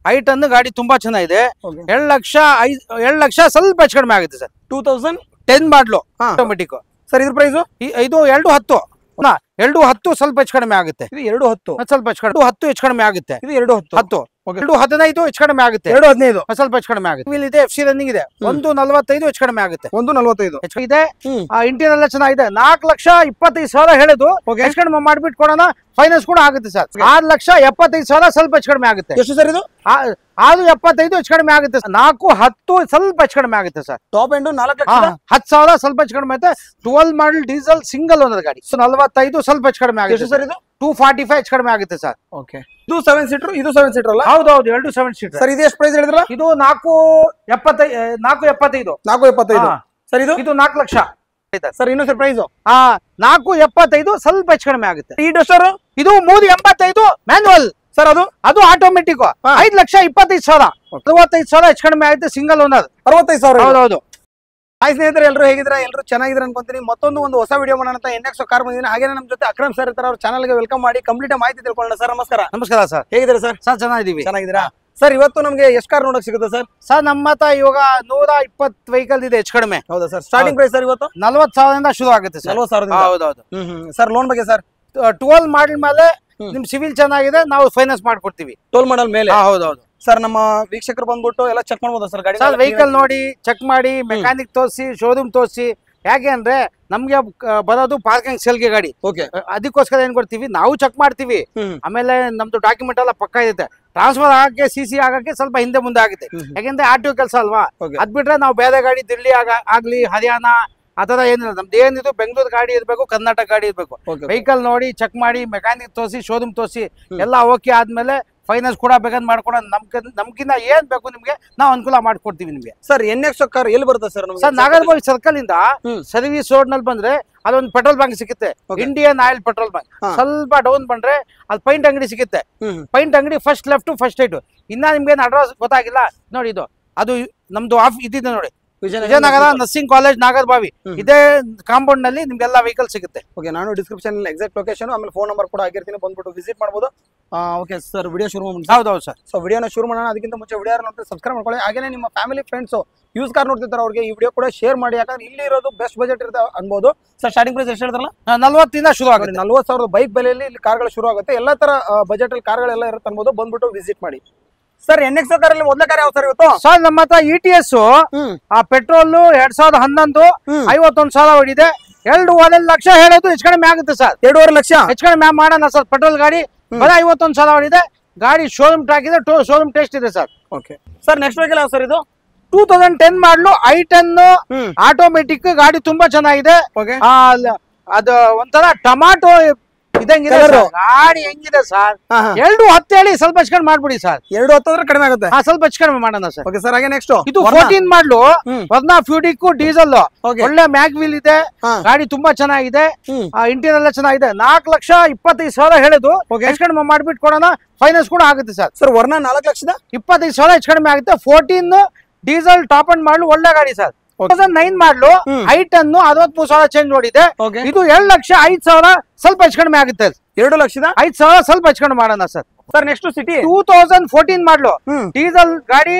I ten ಗಾಡಿ ತುಂಬಾ ಚೆನ್ನಾಗಿದೆ. 2 ಲಕ್ಷ ಸ್ವಲ್ಪ ಹೆಚ್ಚು ಕಡಿಮೆ ಆಗುತ್ತೆ ಸರ್. 2010 ಮಾಡಲು ಆಟೋಮೆಟಿಕ್ ಸರ್. ಇದ್ರ ಪ್ರೈಸ್ ಇದು 210. 210 ಸ್ವಲ್ಪ ಹೆಚ್ಚು ಕಡಿಮೆ ಆಗುತ್ತೆ. ಇದು 210 ಸ್ವಲ್ಪ ಹೆಚ್ಚು ಕಡಿಮೆ 10 ಹೆಚ್ಚು ಕಡಿಮೆ ಆಗುತ್ತೆ. ಇದು 210 215 ಹೆಚ್ಚು ಕಡಿಮೆ ಆಗುತ್ತೆ. 215 ಸ್ವಲ್ಪ ಹೆಚ್ಚು ಕಡಿಮೆ ಆಗುತ್ತೆ. ಇಲ್ಲಿ ಇದೆ FC ರನ್ನಿಂಗ್ ಇದೆ. 145 ಹೆಚ್ಚು ಕಡಿಮೆ ಆಗುತ್ತೆ. 145 ಹೆಚ್ಚು ಇದೆ. ಇಂಟೀರಿಯರ್ ಎಲ್ಲ ಚೆನ್ನಾಗಿದೆ. 4,25,000 ಹೇಳುದು ಹೆಚ್ಚು ಕಡಿಮೆ ಮಾಡ್ಬಿಟ್ಟು ಕೊಡೋಣ. ಫೈನಾನ್ಸ್ ಕೂಡ ಆಗುತ್ತೆ ಸರ್. 6,75,000 ಸ್ವಲ್ಪ ಹೆಚ್ಚು ಕಡಿಮೆ ಆಗುತ್ತೆ. ಎಷ್ಟು ಸರ್ ಇದು? 6,75 ಹೆಚ್ಚು ಕಡಿಮೆ ಆಗುತ್ತೆ. 4,10 ಸ್ವಲ್ಪ ಹೆಚ್ಚು ಕಡಿಮೆ ಆಗುತ್ತೆ ಸರ್. ಟಾಪ್ ಎಂಡ್ 4,10,000 ಸ್ವಲ್ಪ ಹೆಚ್ಚು ಕಡಿಮೆ ಆಗುತ್ತೆ. 12 ಮಾಡಲ್ ಡೀಸೆಲ್ ಸಿಂಗಲ್ ಓನರ್ ಗಾಡಿ. 45 ಸ್ವಲ್ಪ ಹೆಚ್ಚು ಕಡಿಮೆ ಆಗುತ್ತೆ ಸರ್. ಇದು 245 ಹೆಚ್ಚು ಕಡಿಮೆ ಆಗುತ್ತೆ ಸರ್. ಓಕೆ. ಇದು 7 ಸೀಟರ್, ಇದು 7 ಸೀಟರ್ ಅಲ್ಲ? ಹೌದೌದು, 2 7 ಸೀಟರ್ ಸರ್. ಇದು ಎಷ್ಟು ಪ್ರೈಸ್ ಹೇಳಿದ್ರಲ್ಲ? ಇದು 475 ಸರ್. ಇದು 4 ಲಕ್ಷ ಸರ್. ಇನ್ನೊಂದು ಪ್ರೈಸ್ 475 ಸ್ವಲ್ಪ ಹೆಚ್ಚು ಕಡಿಮೆ ಆಗುತ್ತೆ. ಈ ಡಸ್ಟರ್ ಇದು 385 ಮ್ಯಾನ್ಯುವಲ್ ಸರ್. ಅದು ಆಟೋಮೆಟಿಕ್ 5,25,000 65,000 ಹೆಚ್ಚು ಕಡಿಮೆ ಆಗುತ್ತೆ. Single owner 65,000. ಹೌದೌದು. ಹಾಯ್ ಸ್ನೇಹಿತರೆ, ಎಲ್ಲರೂ ಹೇಗಿದ್ರೆ? ಎಲ್ಲರೂ ಚೆನ್ನಾಗಿದ್ರೆ ಅನ್ಕೊಂತೀನಿ. ಮತ್ತೊಂದು ಹೊಸ ವಿಡಿಯೋ ಮಾಡೋಣ ಅಂತ NX ಕಾರ್ ಬಂದಿದ್ದೀನಿ. ಹಾಗೆ ನಮ್ಮ ಜೊತೆ ಅಕ್ರಮ್ ಸರ್ ಇರ್ತಾರೆ. ಅವ್ರ ಚಾನಲ್ಗೆ ವೆಲ್ಕಮ್ ಮಾಡಿ ಕಂಪ್ಲೀಟ್ ಮಾಹಿತಿ ತಿಳ್ಕೊಳ್ಳೋಣ. ಸರ್ ನಮಸ್ಕಾರ. ನಮಸ್ಕಾರ ಸರ್. ಹೇಗಿದ್ದಾರೆ ಸರ್? ಸರ್ ಚೆನ್ನಾಗಿದ್ದೀವಿ. ಚೆನ್ನಾಗಿದ್ದೀರಾ ಸರ್? ಇವತ್ತು ನಮಗೆ ಎಷ್ಟು ಕಾರ್ ನೋಡಕ್ ಸಿಗುತ್ತೆ ಸರ್? ಸರ್ ನಮ್ಮ ಹತ್ರ ಇವಾಗ 120 ವೆಹಿಕಲ್ ಇದೆ ಹೆಚ್ಚು ಕಡಿಮೆ. ಹೌದಾ ಸರ್? ಸ್ಟಾರ್ಟಿಂಗ್ ಪ್ರೈಸ್ ಸರ್ ಇವತ್ತು 40,000 ಶುರು ಆಗುತ್ತೆ ಸರ್. 40,000. ಹೌದೌದು ಸರ್. ಲೋನ್ ಬಗ್ಗೆ ಸರ್? 12 ಮಾಡಲ್ ಮೇಲೆ ನಿಮ್ ಸಿವಿಲ್ ಚೆನ್ನಾಗಿದೆ, ನಾವು ಫೈನಾನ್ಸ್ ಮಾಡ್ಕೊಡ್ತೀವಿ. 12 ಮಾಡಲ್ ಮೇಲೆ? ಹೌದೌದು ಸರ್. ನಮ್ಮ ವೀಕ್ಷಕರು ಬಂದ್ಬಿಟ್ಟು ಎಲ್ಲ ಚೆಕ್ ಮಾಡ್ಬೋದಾ ಸರ್ ಗಾಡಿ? ಸರ್ ವೆಹಿಕಲ್ ನೋಡಿ ಚೆಕ್ ಮಾಡಿ, ಮೆಕ್ಯಾನಿಕ್ ತೋರಿಸಿ, ಶೋರೂಮ್ ತೋರಿಸಿ. ಯಾಕೆ ಅಂದ್ರೆ ನಮ್ಗೆ ಬರೋದು ಪಾರ್ಕಿಂಗ್ ಸೇಲ್ಗೆ ಗಾಡಿ. ಅದಕ್ಕೋಸ್ಕರ ಏನ್ ಕೊಡ್ತೀವಿ, ನಾವು ಚೆಕ್ ಮಾಡ್ತೀವಿ. ಆಮೇಲೆ ನಮ್ದು ಡಾಕ್ಯುಮೆಂಟ್ ಎಲ್ಲ ಪಕ್ಕ ಇರುತ್ತೆ. ಟ್ರಾನ್ಸ್ಫರ್ ಆಗಕ್ಕೆ CC ಆಗಕ್ಕೆ ಸ್ವಲ್ಪ ಹಿಂದೆ ಮುಂದೆ ಆಗುತ್ತೆ. ಯಾಕೆಂದ್ರೆ RTO ಕೆಲಸ ಅಲ್ವಾ. ಅದ್ ಬಿಟ್ರೆ ನಾವು ಬೇರೆ ಗಾಡಿ ದಿಲ್ಲಿ ಆಗ್ಲಿ ಹರಿಯಾಣ ಆತರ ಏನಿಲ್ಲ. ನಮ್ದು ಏನಿದು ಬೆಂಗಳೂರು ಗಾಡಿ ಇರ್ಬೇಕು, ಕರ್ನಾಟಕ ಗಾಡಿ ಇರ್ಬೇಕು. ವೆಹಿಕಲ್ ನೋಡಿ ಚೆಕ್ ಮಾಡಿ, ಮೆಕ್ಯಾನಿಕ್ ತೋರಿಸಿ, ಶೋರೂಮ್ ತೋರಿಸಿ ಎಲ್ಲ ಓಕೆ ಆದ್ಮೇಲೆ ಫೈನಾನ್ಸ್ ಕೂಡ ಬೇಕಂತ ಮಾಡ್ಕೊಡೋಣ. ನಮ್ಗಿನ್ನ ಏನ್ ಬೇಕು ನಿಮ್ಗೆ ನಾವು ಅನುಕೂಲ ಮಾಡ್ಕೊಡ್ತೀವಿ ನಿಮ್ಗೆ. ಸರ್ NX ಕಾರ್ ಎಲ್ಲಿ ಬರುತ್ತೆ ಸರ್? ಸರ್ ನಾಗರಬಾವಿ ಸರ್ಕಲ್ ಇಂದ ಸರ್ವಿಸ್ ರೋಡ್ ನಲ್ಲಿ ಬಂದ್ರೆ ಅದೊಂದು ಪೆಟ್ರೋಲ್ ಬಂಕ್ ಸಿಗುತ್ತೆ. Indian oil petrol bunk. ಸ್ವಲ್ಪ ಡೌನ್ ಬಂದ್ರೆ ಅಲ್ಲಿ ಪೈಂಟ್ ಅಂಗಡಿ ಸಿಗುತ್ತೆ. ಪೈಂಟ್ ಅಂಗಡಿ ಫಸ್ಟ್ ಲೆಫ್ಟ್ ಫಸ್ಟ್ ರೈಟ್. ಇನ್ನ ನಿಮ್ಗೆ ಅಡ್ರೆಸ್ ಗೊತ್ತಾಗಿಲ್ಲ ನೋಡಿ, ಅದು ನಮ್ದು ಇದಿದೆ ನೋಡಿ, ವಿಜಯನಗರ ನರ್ಸಿಂಗ್ ಕಾಲೇಜ್ ನಾಗರಬಾವಿ. ಇದೇ ಕಾಂಪೌಂಡ್ ನಲ್ಲಿ ನಿಮ್ಗೆಲ್ಲ ವೆಹಿಕಲ್ ಸಿಗುತ್ತೆ. ಓಕೆ. ನಾನು ಡಿಸ್ಕ್ರಿಪ್ಷನ್ ಎಕ್ಸಾಕ್ಟ್ ಲೊಕೇಶನ್ ಆಮೇಲೆ ಫೋನ್ ನಂಬರ್ ಕೂಡ ಹಾಕಿರ್ತೀನಿ, ಬಂದ್ಬಿಟ್ಟು ವಿಸಿಟ್ ಮಾಡಬಹುದು. Okay sir. ವಿಡಿಯೋ ಶುರು ಮಾಡೋಣ. ಹೌದೌದು ಸರ್. ಸೊ ವಿಡಿಯೋನ ಶುರು ಮಾಡೋಣ. ಅದಕ್ಕಿಂತ ಮುಂಚೆ ವಿಡಿಯೋ ನೋಡ್ತಾರೆ ಸಬ್ಸ್ಕ್ರೈಬ್ ಮಾಡ್ಕೊಳ್ಳಿ. ಹಾಗೆ ನಿಮ್ಮ ಫ್ಯಾಮಿಲಿ ಫ್ರೆಂಡ್ಸ್ ಯೂಸ್ ಕಾರ್ ನೋಡ್ತಿರ್ತಾರೆ, ಅವ್ರಿಗೆ ಈ ವಿಡಿಯೋ ಕೂಡ ಶೇರ್ ಮಾಡಿ. ಯಾಕಂದ್ರೆ ಇಲ್ಲಿ ಇರೋದು ಬೆಸ್ಟ್ ಬಜೆಟ್ ಇರುತ್ತೆ ಅನ್ಬೋದು. ಸರ್ ಸ್ಟಾರ್ಟಿಂಗ್ ಪ್ರೈಸ್ ಎಷ್ಟು ಹೇಳ್ತಾರಲ್ಲ? 40,000 ಶುರು ಆಗುತ್ತೆ. 40,000 ಬೈಕ್ ಬೆಲೆಯಲ್ಲಿ ಇಲ್ಲಿ ಕಾರ್ಗಳು ಶುರು ಆಗುತ್ತೆ. ಎಲ್ಲ ತರ ಬಜೆಟ್ ಅಲ್ಲಿ ಕಾರ್ಗಳೆಲ್ಲ ಇರುತ್ತೆ ಅನ್ಬೋದು. ಬಂದ್ಬಿಟ್ಟು ವಿಸಿಟ್ ಮಾಡಿ. ಸರ್ NX ಕಾರ್ ಅಲ್ಲಿ ಮೊದಲ ಕಾರ್ ಯಾವ ಸರ್ ಇವತ್ತು? ಸರ್ ನಮ್ಮ ಹತ್ರ ETS ಪೆಟ್ರೋಲ್ 2011 51,000 ಹೊಡಿದೆ. 2.5 ಲಕ್ಷ ಹೇಳೋದು ಹೆಚ್ಚು ಕಡಿಮೆ ಆಗುತ್ತೆ ಸರ್. 2.5 ಲಕ್ಷ ಹೆಚ್ಚು ಕಡಿಮೆ ಮಾಡೋಣ ಸರ್. ಪೆಟ್ರೋಲ್ ಗಾಡಿ ಬರೀ 51,000 ಹೊಡಿದೆ. ಗಾಡಿ ಶೋರೂಮ್ ಟ್ರ್ಯಾಕ್ ಇದೆ, ಶೋರೂಮ್ ಟೆಸ್ಟ್ ಇದೆ sir. Okay sir. Next vehicle ಯಾವ ಸರ್ ಇದು? 2010 ಮಾಡಲು i10 ಆಟೋಮೆಟಿಕ್ ಗಾಡಿ ತುಂಬಾ ಚೆನ್ನಾಗಿದೆ. ಅದು ಒಂಥರ ಟೊಮಾಟೊ ಇದಂಗಿದೆ ಗಾಡಿ. ಹೆಂಗಿದೆ ಸರ್? 210 ಹೇಳಿ ಸ್ವಲ್ಪ ಹೆಚ್ಚು ಕಡಿಮೆ ಮಾಡ್ಬಿಡಿ ಸರ್. 210 ಕಡಿಮೆ ಆಗುತ್ತೆ. ಸ್ವಲ್ಪ ಹೆಚ್ಚು ಕಡಿಮೆ ಮಾಡೋಣ ಸರ್. Okay sir. ಹಾಗೆ ನೆಕ್ಸ್ಟ್ ಇದು 14 ಮಾಡಲು ವರ್ನಾ ಫ್ಯೂಡಿಕ್ ಡೀಸೆಲ್. ಒಳ್ಳೆ ಮ್ಯಾಗ್ ವೀಲ್ ಇದೆ. ಗಾಡಿ ತುಂಬಾ ಚೆನ್ನಾಗಿದೆ. ಇಂಟೀರಿಯರ್ ಎಲ್ಲ ಚೆನ್ನಾಗಿದೆ. 4,25,000 ಹೇಳುದು ಹೆಚ್ಚು ಕಡಿಮೆ ಮಾಡ್ಬಿಟ್ಟು ಕೊಡೋಣ. ಫೈನಾನ್ಸ್ ಕೂಡ ಆಗುತ್ತೆ ಸರ್. ಸರ್ ವರ್ನಾ 4,25,000 ಹೆಚ್ಚು ಕಡಿಮೆ ಆಗುತ್ತೆ. 14 ಡೀಸೆಲ್ ಟಾಪ್ ಅಂಡ್ ಮಾಡಲು ಒಳ್ಳೆ ಗಾಡಿ ಸರ್. 2009 ಮಾಡಲು i10 63,000 ಚೇಂಜ್ ನೋಡಿದೆ. ಇದು 2,05,000 ಸ್ವಲ್ಪ ಹೆಚ್ಚು ಕಡಿಮೆ ಆಗುತ್ತೆ. 2,05,000 ಸ್ವಲ್ಪ ಹೆಚ್ಚು ಕಡಿಮೆ ಮಾಡೋಣ ಸರ್. ಸರ್ ನೆಕ್ಸ್ಟ್ ಸಿಟಿ 2014 ಮಾಡಲು ಡೀಸೆಲ್ ಗಾಡಿ,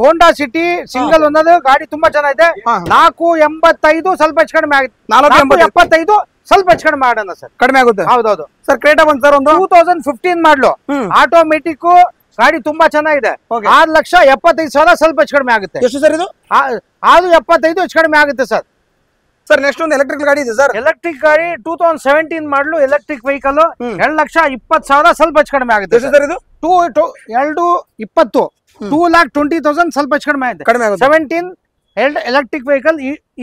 ಹೋಂಡಾ ಸಿಟಿ ಸಿಂಗಲ್ ಒಂದದು ಗಾಡಿ ತುಂಬಾ ಚೆನ್ನಾಗಿದೆ. 485 ಸ್ವಲ್ಪ ಹೆಚ್ಚು ಕಡಿಮೆ ಆಗುತ್ತೆ. 475 ಸ್ವಲ್ಪ ಹೆಚ್ಚು ಕಡಿಮೆ ಮಾಡೋಣ ಸರ್. ಕಡಿಮೆ ಆಗುತ್ತೆ. ಹೌದೌದು ಸರ್. ಕ್ರೇಟಾ ಬಂತು ಸರ್ ಒಂದು 2015 ಮಾಡಲು ಆಟೋಮೆಟಿಕ್ ಗಾಡಿ ತುಂಬಾ ಚೆನ್ನಾಗಿದೆ. 6,75,000 ಸ್ವಲ್ಪ ಹೆಚ್ಚು ಕಡಿಮೆ ಆಗುತ್ತೆ. ಎಷ್ಟು ಸರ್ ಇದು? 6,75 ಹೆಚ್ಚು ಕಡಿಮೆ ಆಗುತ್ತೆ ಸರ್. ಸರ್ ನೆಕ್ಸ್ಟ್ ಒಂದು ಎಲೆಕ್ಟ್ರಿಕ್ ಗಾಡಿ ಇದೆ ಸರ್. ಎಲೆಕ್ಟ್ರಿಕ್ ಗಾಡಿ 2017 ಮಾಡಲು ಎಲೆಕ್ಟ್ರಿಕ್ ವೆಹಿಕಲ್ 2,20,000 ಸ್ವಲ್ಪ ಹೆಚ್ಚು ಕಡಿಮೆ ಆಗುತ್ತೆ. ಎಷ್ಟು ಸರ್ ಇದು? 2,20 2,20,000 ಸ್ವಲ್ಪ ಹೆಚ್ಚು ಕಡಿಮೆ ಆಗುತ್ತೆ. 17 electric vehicle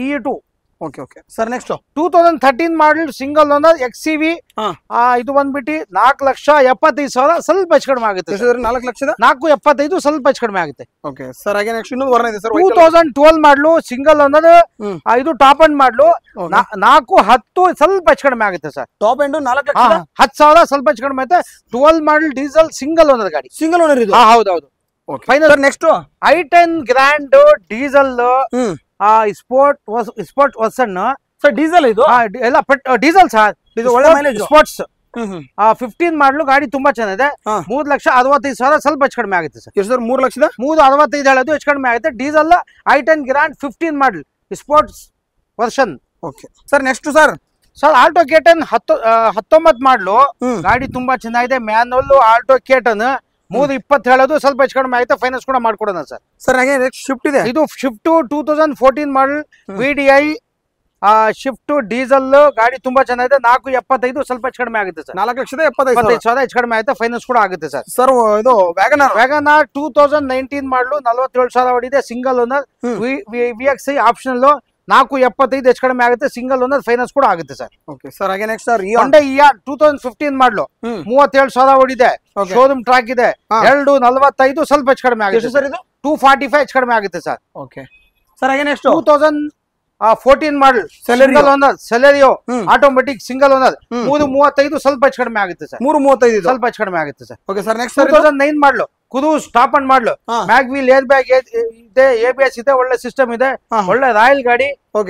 E2. Okay okay sir. Next 2013 ಮಾಡಲ್ ಸಿಂಗಲ್ ಓನರ್ XCV. ಇದು ಬಂದ್ಬಿಟ್ಟು 4,75,000 ಸ್ವಲ್ಪ ಹೆಚ್ಚು ಕಡಿಮೆ ಆಗುತ್ತೆ. 4,75,000 ಸ್ವಲ್ಪ ಹೆಚ್ಚು ಕಡಿಮೆ ಆಗುತ್ತೆ. Okay sir. ಹಾಗೆ ನೆಕ್ಸ್ಟ್ ಇನ್ನೊಂದು ವರ್ಣ ಇದೆ ಸರ್. 2012 ಮಾಡಲು ಸಿಂಗಲ್ ಓನರ್. ಇದು ಟಾಪ್ ಅಂಡ್ ಮಾಡಲು 4,10 ಸ್ವಲ್ಪ ಹೆಚ್ಚು ಕಡಿಮೆ ಆಗುತ್ತೆ ಸರ್. ಟಾಪ್ ಎಂಡ್ 4,10,000 ಸ್ವಲ್ಪ ಹೆಚ್ಚು ಕಡಿಮೆ ಆಗುತ್ತೆ. 12 ಮಾಡಲ್ ಡೀಸೆಲ್ ಸಿಂಗಲ್ ಓನರ್ ಗಾಡಿ. ಸಿಂಗಲ್ ಓನರ್ ಇದು? ಹೌದೌದು. Final. Next i10 grand diesel sport version sir. Diesel ಇದು ಎಲ್ಲ ಡೀಸೆಲ್ ಸರ್. ಇದು ಒಳ್ಳೆ ಮೈಲೇಜ್. ಸ್ಪೋರ್ಟ್ಸ್ 15 ಮಾಡಲು ಗಾಡಿ ತುಂಬಾ ಚೆನ್ನಾಗಿದೆ. 3,65,000 ಸ್ವಲ್ಪ ಹೆಚ್ಚು ಕಡಿಮೆ ಆಗುತ್ತೆ ಸರ್. ಎಷ್ಟು ಸರ್? 3,65,000 ಹೇಳೋದು ಹೆಚ್ಚು ಕಡಿಮೆ ಆಗುತ್ತೆ. Diesel i10 grand 15 model sports version. Okay sir, next sir Alto K10 19 ಮಾಡಲು ಗಾಡಿ ತುಂಬಾ ಚೆನ್ನಾಗಿದೆ. ಮ್ಯಾನುವಲ್ ಆಲ್ಟೋ K10 320 ಹೇಳೋದು ಸ್ವಲ್ಪ ಹೆಚ್ಚು ಕಡಿಮೆ ಆಗುತ್ತೆ. ಫೈನಾನ್ಸ್ ಕೂಡ ಮಾಡ್ಕೊಡೋಣ ಸರ್. ಸರ್ ಹಾಗೆ ನೆಕ್ಸ್ಟ್ ಶಿಫ್ಟ್ ಇದೆ. ಇದು ಶಿಫ್ಟ್ 2014 ಮಾಡಲ್ VDI ಶಿಫ್ಟ್ ಡೀಸೆಲ್ ಗಾಡಿ ತುಂಬಾ ಚೆನ್ನಾಗಿದೆ. 475 ಸ್ವಲ್ಪ ಹೆಚ್ಚು ಕಡಿಮೆ ಆಗುತ್ತೆ ಸರ್. 4,75,000 ಹೆಚ್ಚು ಕಡಿಮೆ ಆಗುತ್ತೆ. ಫೈನಾನ್ಸ್ ಕೂಡ ಆಗುತ್ತೆ ಸರ್. ಸರ್ ಇದು ವ್ಯಾಗನಾರ್ 2019 ಮಾಡಲು 47,000 ಹೊಡಿದೆ. ಸಿಂಗಲ್ ಓನರ್ VXI ಆಪ್ಷನಲ್ 475 ಹೆಚ್ಚು ಕಡಿಮೆ ಆಗುತ್ತೆ. ಸಿಂಗಲ್ ಓನರ್ ಫೈನಾನ್ಸ್ ಕೂಡ ಆಗುತ್ತೆ ಸರ್. ಓಕೆ ಸರ್ ಹಾಗೆ ನೆಕ್ಸ್ಟ್ ಸರ್ Honda Eon 2015 ಮಾಡಲು 37,000 ಹೊಡಿದೆ. ಶೋರೂಮ್ ಟ್ರ್ಯಾಕ್ ಇದೆ. 245 ಸ್ವಲ್ಪ ಹೆಚ್ಚು ಕಡಿಮೆ ಆಗುತ್ತೆ ಸರ್. ಇದು 245 ಹೆಚ್ಚು ಕಡಿಮೆ ಆಗುತ್ತೆ ಸರ್. ಓಕೆ ಸರ್ ಹಾಗೆ ನೆಕ್ಸ್ಟ್ 2014 ಮಾಡಲ್ single owner Celerio automatic single owner 335 ಸ್ವಲ್ಪ ಹೆಚ್ಚು ಕಡಿಮೆ ಆಗುತ್ತೆ ಸರ್. 335 ಸ್ವಲ್ಪ ಹೆಚ್ಚು ಕಡಿಮೆ ಆಗುತ್ತೆ ಸರ್. ಓಕೆ ಸರ್ ನೆಕ್ಸ್ಟ್ 2009 ಮಾಡಲು ಕುದೂಸ್ ಟಾಪ್ ಅಂಡ್ ಮಾಡಲು ಮ್ಯಾಗ್ವೀಲ್ ಏರ್ ಬ್ಯಾಗ್ ಇದೆ, ABS ಇದೆ, ಒಳ್ಳೆ ಸಿಸ್ಟಮ್ ಇದೆ, ಒಳ್ಳೆ ರಾಯಲ್ ಗಾಡಿ.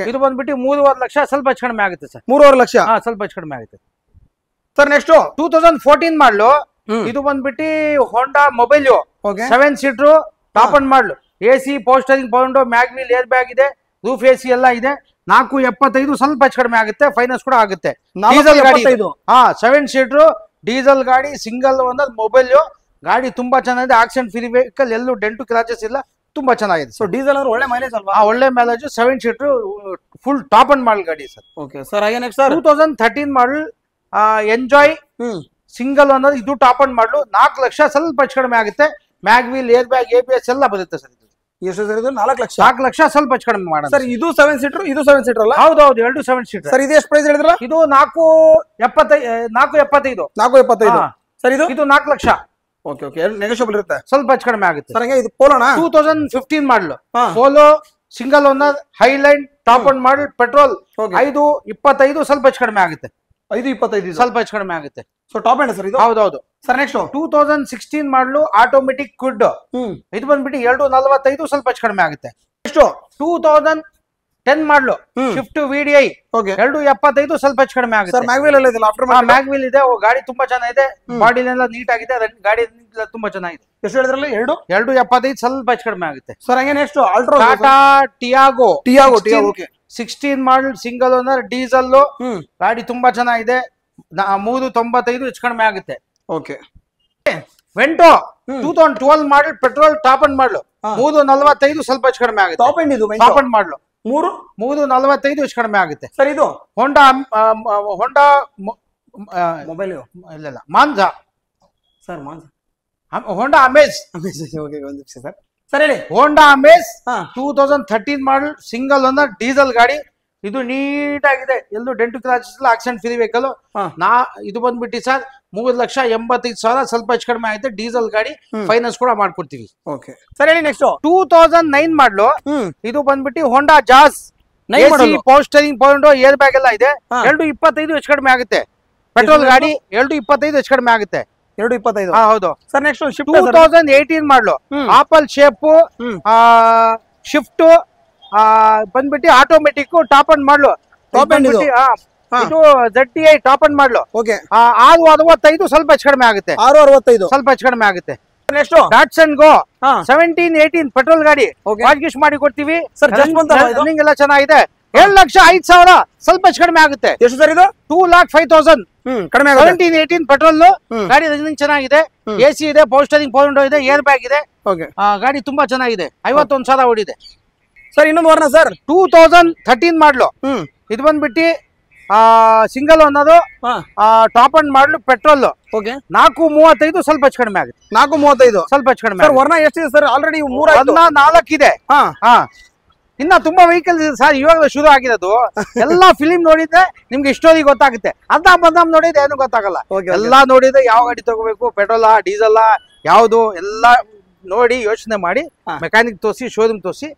ಇದು ಬಂದ್ಬಿಟ್ಟು 3.5 ಲಕ್ಷ ಸ್ವಲ್ಪ ಹೆಚ್ಚು ಕಡಿಮೆ ಆಗುತ್ತೆ ಸರ್. 3.5 ಲಕ್ಷ ಸ್ವಲ್ಪ ಹೆಚ್ಚು ಕಡಿಮೆ ಆಗುತ್ತೆ ಸರ್. ನೆಕ್ಸ್ಟ್ 2014 ಮಾಡಲು ಇದು ಬಂದ್ಬಿಟ್ಟು ಹೋಂಡಾ ಮೊಬೈಲಿಯೋ 7 ಸೀಟರ್ ಟಾಪ್ ಅಂಡ್ ಮಾಡಲು AC power steering pound mag wheel air bag ಇದೆ, ರೂಫ್ AC ಎಲ್ಲ ಇದೆ. 475 ಸ್ವಲ್ಪ ಹೆಚ್ಚು ಕಡಿಮೆ ಆಗುತ್ತೆ. ಫೈನಾನ್ಸ್ ಕೂಡ ಆಗುತ್ತೆ. ಡೀಸೆಲ್ ಗಾಡಿ 7 ಸೀಟರ್ ಡೀಸೆಲ್ ಗಾಡಿ ಸಿಂಗಲ್ ಓನರ್ ಮೊಬೈಲಿಯೋ ಗಾಡಿ ತುಂಬಾ ಚೆನ್ನಾಗಿದೆ. ಆಕ್ಸಿಡೆಂಟ್ ಫ್ರೀ ವೆಹಿಕಲ್, ಎಲ್ಲೂ ಡೆಂಟು ಕ್ರಾಚಸ್ ಇಲ್ಲ, ತುಂಬಾ ಚೆನ್ನಾಗಿದೆ. ಸೊ ಡೀಸೆಲ್ ಅಂದ್ರೆ ಒಳ್ಳೆ ಮೈಲೇಜ್ ಅಲ್ವಾ? ಒಳ್ಳೆ mileage. 7 seater full top end model ಗಾಡಿ ಸರ್. ಓಕೆ ಸರ್ ಹಾಗೆ next sir 2013 model Enjoy single owner ಇದು ಟಾಪ್ ಅಂಡ್ ಮಾಡಲು 4 ಲಕ್ಷ ಸ್ವಲ್ಪ ಹೆಚ್ಚು ಕಡಿಮೆ ಆಗುತ್ತೆ. ಮ್ಯಾಗ್ವೀಲ್ ಏರ್ ಬ್ಯಾಗ್ ABS ಎಲ್ಲ ಬರುತ್ತೆ ಸರ್. ಎಷ್ಟು ಸರ್? ಇದು 4 ಲಕ್ಷ. 4 ಲಕ್ಷ ಸ್ವಲ್ಪ ಹೆಚ್ಚು ಕಡಿಮೆ ಮಾಡೋಣ ಸರ್. ಇದು 7 ಸೀಟರ್, ಇದು 7 ಸೀಟರ್ ಅಲ್ಲ? ಹೌದೌದು, 2 7 ಸೀಟರ್ ಸರ್. ಇದು ಎಷ್ಟು ಪ್ರೈಸ್ ಹೇಳಿದ್ರಲ್ಲ? ಇದು 475 ಸರ್. ಇದು 4 ಲಕ್ಷ. ಓಕೆ ಓಕೆ, ನೆಗೋಷಿಯಬಲ್ ಇರುತ್ತೆ, ಸ್ವಲ್ಪ ಹೆಚ್ಚು ಕಡಿಮೆ ಆಗುತ್ತೆ ಸರ್. ಇದು ಪೋಲೋನಾ 2015 ಮಾಡಲು polo single owner Highline top end ಮಾಡಲ್ ಪೆಟ್ರೋಲ್ 525 ಸ್ವಲ್ಪ ಹೆಚ್ಚು ಕಡಿಮೆ ಆಗುತ್ತೆ. 525 ಸ್ವಲ್ಪ ಹೆಚ್ಚು ಕಡಿಮೆ ಆಗುತ್ತೆ. ಸೊ ಟಾಪ್ ಎಂಡ್ ಸರ್ ಇದು? ಹೌದೌದು ಸರ್. ನೆಕ್ಸ್ಟ್ 2016 ಮಾಡಲು ಆಟೋಮೆಟಿಕ್ ಕ್ವಿಡ್ ಇದು ಬಂದ್ಬಿಟ್ಟು 245 ಸ್ವಲ್ಪ ಹೆಚ್ಚು ಕಡಿಮೆ ಆಗುತ್ತೆ. ಎಷ್ಟು 2010 ಮಾಡಲು ಶಿಫ್ಟ್ VDI 275 ಸ್ವಲ್ಪ ಹೆಚ್ಚು ಕಡಿಮೆ ಆಗುತ್ತೆ. ಸರ್ ಮ್ಯಾಗ್ವೀಲ್ ಎಲ್ಲ ಇದೆ? ಆಫ್ಟರ್ ಮ್ಯಾಗ್ವೀಲ್ ಇದೆ. ಗಾಡಿ ತುಂಬಾ ಚೆನ್ನಾಗಿದೆ. ಬಾಡಿ ಎಲ್ಲ ನೀಟ್ ಆಗಿದೆ. ಗಾಡಿ ತುಂಬಾ ಚೆನ್ನಾಗಿದೆ. ಎಷ್ಟು ಹೇಳಿದ್ರಲ್ಲಿ? 275 ಸ್ವಲ್ಪ ಹೆಚ್ಚು ಕಡಿಮೆ ಆಗುತ್ತೆ. ಸರ್ ಹಂಗೆ next Altroz Tata Tiago 16 model single owner diesel ಗಾಡಿ ತುಂಬಾ ಚೆನ್ನಾಗಿದೆ. 395 ಹೆಚ್ಚು ಕಡಿಮೆ ಆಗುತ್ತೆ. Okay. Vento 2012 model petrol top end model 345 ಸ್ವಲ್ಪ ಹೆಚ್ಚು ಕಡಿಮೆ ಆಗುತ್ತೆ. ಟಾಪ್ ಎಂಡ್ ಇದು ಟಾಪ್ ಅಂಡ್ ಮಾಡಲು 345 ಹೆಚ್ಚು ಕಡಿಮೆ ಆಗುತ್ತೆ ಸರ್. ಇದು ಹೋಂಡಾ ಮೊಬೈಲ್ ಇಲ್ಲ ಮಾನ್ಸಾ ಸರ್. ಮಾನ್ಸಾ ಹೋಂಡಾ ಅಮೇಜ್. ಓಕೆ, ಒಂದು ನಿಮಿಷ ಸರ್. ಸರ್ ಹೇಳಿ. ಹೋಂಡಾ ಅಮೇಜ್ 2013 ಮಾಡಲ್ ಸಿಂಗಲ್ ಓನರ್ ಡೀಸೆಲ್ ಗಾಡಿ. ಇದು ನೀಟ್ ಆಗಿದೆ. ಎಲ್ಲೂ ಡೆಂಟು ಕ್ರಾಚಸ್ ಇಲ್ಲ. Accident free vehicle. ಇದು ಬಂದ್ಬಿಟ್ಟು ಸರ್ 3,85,000 ಸ್ವಲ್ಪ ಹೆಚ್ಚು ಕಡಿಮೆ ಆಗುತ್ತೆ. ಡೀಸೆಲ್ ಗಾಡಿ. ಫೈನಾನ್ಸ್ ಕೂಡ ಮಾಡ್ಕೊಡ್ತೀವಿ. ಓಕೆ ಸರ್ ಹೇಳಿ. ನೆಕ್ಸ್ಟ್ 2009 ಮಾಡಲು ಇದು ಬಂದ್ಬಿಟ್ಟು ಹೋಂಡಾ ಜಾಸ್ power steering pound air bag ಎಲ್ಲ ಇದೆ. 225 ಹೆಚ್ಚು ಕಡಿಮೆ ಆಗುತ್ತೆ. ಪೆಟ್ರೋಲ್ ಗಾಡಿ 225 ಹೆಚ್ಚು ಕಡಿಮೆ ಆಗುತ್ತೆ. 225 ಹೌದು ಸರ್. ನೆಕ್ಸ್ಟ್ 2018 ಮಾಡಲು ಆಪಲ್ ಶೇಪ್ ಶಿಫ್ಟ್ ಬಂದ್ಬಿಟ್ಟು ಆಟೋಮೆಟಿಕ್ ಟಾಪ್ ಅಂಡ್ ಮಾಡಲು ಇದು ZTI ಟಾಪ್ ಅಂಡ್ ಮಾಡಲು 665 ಸ್ವಲ್ಪ ಹೆಚ್ಚು ಕಡಿಮೆ ಆಗುತ್ತೆ. 665 ಸ್ವಲ್ಪ ಹೆಚ್ಚು ಕಡಿಮೆ ಆಗುತ್ತೆ. ನೆಕ್ಸ್ಟ್ ಡಾಟ್ಸನ್ ಗೋ 17-18 ಪೆಟ್ರೋಲ್ ಗಾಡಿ ವಾಶ್ ಮಾಡಿ ಕೊಡ್ತೀವಿ ಸರ್. ರನ್ನಿಂಗ್ ಎಲ್ಲ ಚೆನ್ನಾಗಿದೆ. 7,05,000 ಸ್ವಲ್ಪ ಹೆಚ್ಚು ಕಡಿಮೆ ಆಗುತ್ತೆ. ಎಷ್ಟು ಸರ್ ಇದು? 2,05,000 ಕಡಿಮೆ. 17-18 ಪೆಟ್ರೋಲ್ ಗಾಡಿ ರನ್ನಿಂಗ್ ಚೆನ್ನಾಗಿದೆ. AC ಇದೆ, ಪವರ್ ಸ್ಟೀರಿಂಗ್ ಪೌಂಡ್ ಇದೆ, ಏರ್ ಬ್ಯಾಗ್ ಇದೆ. ಗಾಡಿ ತುಂಬಾ ಚೆನ್ನಾಗಿದೆ. 51,000 ಓಡಿದೆ ಸರ್. ಇನ್ನೊಂದು ವರ್ಣ ಸರ್ 2013 ಮಾಡಲು ಇದು ಬಂದ್ಬಿಟ್ಟು ಸಿಂಗಲ್ ಅನ್ನೋದು ಟಾಪ್ ಅಂಡ್ ಮಾಡಲು ಪೆಟ್ರೋಲ್ 435 ಸ್ವಲ್ಪ ಹೆಚ್ಚು ಕಡಿಮೆ ಆಗುತ್ತೆ. 435 ಸ್ವಲ್ಪ ಹೆಚ್ಚು ಕಡಿಮೆ. ವರ್ಣ ಎಷ್ಟಿದೆ ಸರ್? ಆಲ್ರೆಡಿ 4 ಇದೆ. ಇನ್ನ ತುಂಬಾ ವೆಹಿಕಲ್ಸ್ ಇದೆ ಸರ್. ಇವಾಗ ಶುರು ಆಗಿರೋದು. ಎಲ್ಲಾ ಫಿಲಿಂ ನೋಡಿದ್ರೆ ನಿಮ್ಗೆ ಸ್ಟೋರಿ ಗೊತ್ತಾಗುತ್ತೆ. ಬದಾಮ್ ನೋಡಿದ್ರೆ ಏನು ಗೊತ್ತಾಗಲ್ಲ. ಎಲ್ಲಾ ನೋಡಿದ್ರೆ ಯಾವ ಗಾಡಿ ತಗೋಬೇಕು, ಪೆಟ್ರೋಲಾ ಡೀಸೆಲ್ಲಾ ಯಾವ್ದು ಎಲ್ಲ ನೋಡಿ ಯೋಚನೆ ಮಾಡಿ ಮೆಕ್ಯಾನಿಕ್ ತೋರಿಸಿ ಶೋರೂಮ್ ತೋರಿಸಿ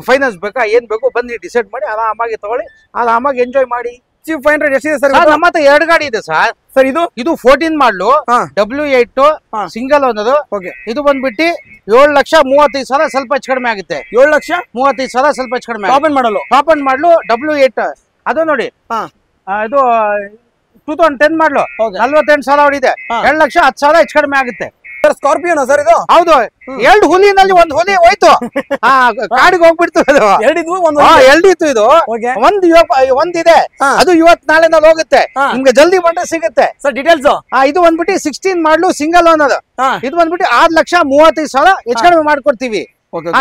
ಫೈನಾನ್ಸ್ ಬೇಕಾ ಏನ್ ಬೇಕು ಬಂದು ಡಿಸೈಡ್ ಮಾಡಿ ಆರಾಮಾಗಿ ತಗೊಳ್ಳಿ, ಆರಾಮಾಗಿ ಎಂಜಾಯ್ ಮಾಡಿ. ಚೀಪ್ 500 ಎಷ್ಟಿದೆ ಸರ್? ನಮ್ಮ ಹತ್ರ 2 ಗಾಡಿ ಇದೆ ಸರ್. ಸರ್ ಇದು 14 ಮಾಡಲು W8 ಸಿಂಗಲ್ ಅನ್ನೋದು. ಇದು ಬಂದ್ಬಿಟ್ಟು 7,35,000 ಸ್ವಲ್ಪ ಹೆಚ್ಚು ಕಡಿಮೆ ಆಗುತ್ತೆ. 7,35,000 ಸ್ವಲ್ಪ ಹೆಚ್ಚು ಕಡಿಮೆ. ಟಾಪ್ ಅಂಡ್ ಮಾಡಲು W8 ಅದು ನೋಡಿ. ಇದು 2010 ಮಾಡ್ಲು 48,000 ಹೊಡಿದೆ. 2,10,000 ಹೆಚ್ಚು ಕಡಿಮೆ ಆಗುತ್ತೆ ಸರ್. ಸ್ಕಾರ್ಪಿಯೋನಾ ಸರ್ ಇದು? ಹೌದು. 2 ಹುಲಿನಲ್ಲಿ 1 ಹುಲಿ ಹೋಯ್ತು, ಕಾಡಿಗೆ ಹೋಗ್ಬಿಡ್ತು ಅದು. ಎರಡಿತ್ತು ಇದು. ಒಂದಿದೆ, ಅದು ಇವತ್ ನಾಳೆನಲ್ಲಿ ಹೋಗುತ್ತೆ. ನಿಮ್ಗೆ ಜಲ್ದಿ ಬಂದ್ರೆ ಸಿಗುತ್ತೆ ಸರ್. ಡೀಟೇಲ್ಸ್ ಇದು ಬಂದ್ಬಿಟ್ಟು 16 ಮಾಡ್ಲು ಸಿಂಗಲ್ ಓನ್ ಅದು. ಇದು ಬಂದ್ಬಿಟ್ಟು 6,35,000 ಹೆಚ್ಚು ಕಡಿಮೆ ಮಾಡ್ಕೊಡ್ತೀವಿ.